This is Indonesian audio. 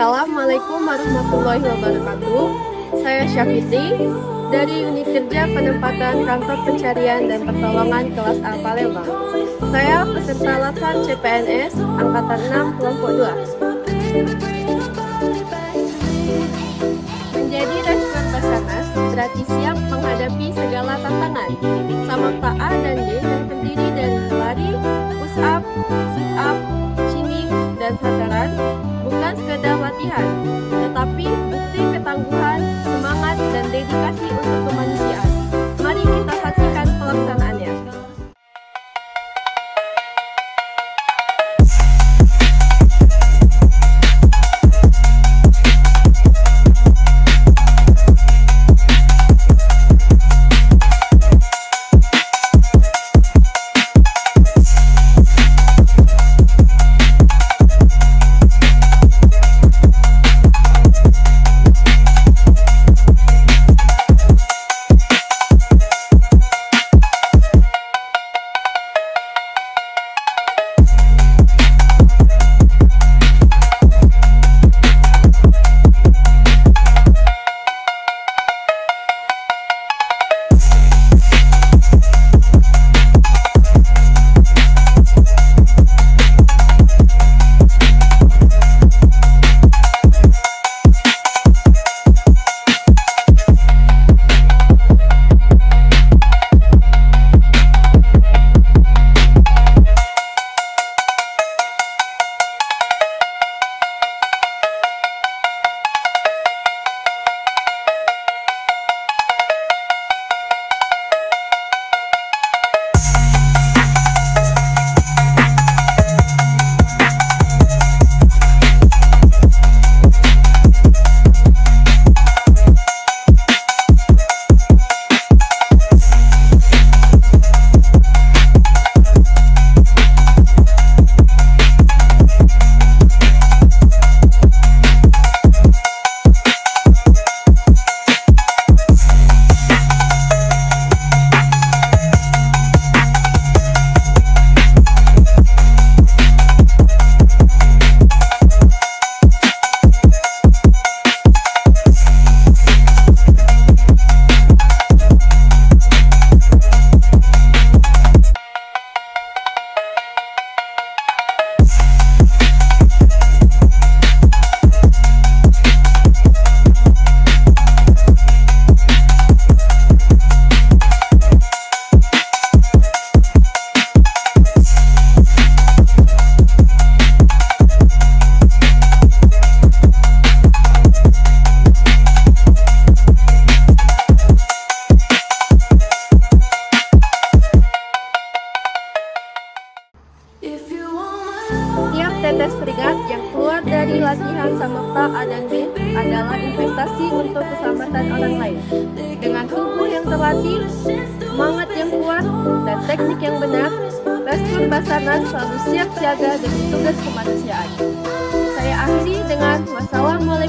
Assalamualaikum warahmatullahi wabarakatuh. Saya Syafitri dari Unit Kerja Penempatan Kantor Pencarian dan Pertolongan kelas A Palembang. Saya peserta latsar CPNS Angkatan 6 Kelompok 2. Menjadi responden Basarnas berarti siap menghadapi segala tantangan. Samapta A dan D yang terdiri dari lari, push up, sit up, chinning, dan sataran bukan sekedar latihan, tetapi bukti ketangguhan, semangat, dan dedikasi untuk kemanusiaan. Mari kita saksikan pelaksanaannya. Setiap tetes keringat yang keluar dari latihan Samapta A dan B adalah investasi untuk keselamatan orang lain. Dengan tubuh yang terlatih, semangat yang kuat, dan teknik yang benar, respon Basarnas selalu siap siaga demi tugas kemanusiaan. Saya akhiri dengan wassalamualaikum